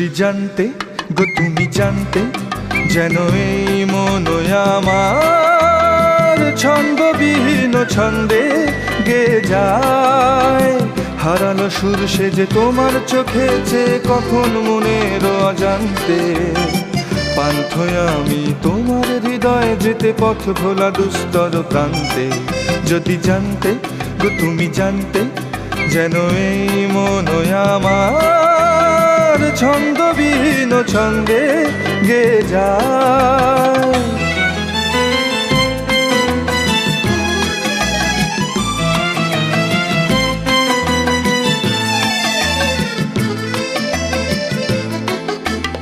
যদি জানতে গো তুমি জানতে, যেন এই মন আমার ছন্দবিহীন ছন্দে গে যায়। হারানো সুর সে যে তোমার চোখে যে কখন মনের অজান্তে। পান্থ আমি তোমার হৃদয়ে যেতে, পথ ভোলা দুস্তর প্রান্তে। যদি জানতে গো তুমি জানতে, যেন এই মন আমার ছন্দবিহীন ছন্দে গে যায়।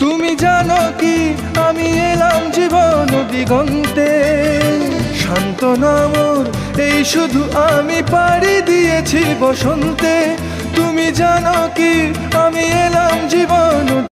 তুমি জানো কি আমি এলাম জীবন দিগন্তে, সান্ত্বনা মোর এই শুধু আমি পাড়ি দিয়েছি বসন্তে। তুমি জানো কি আমি এলাম জীবন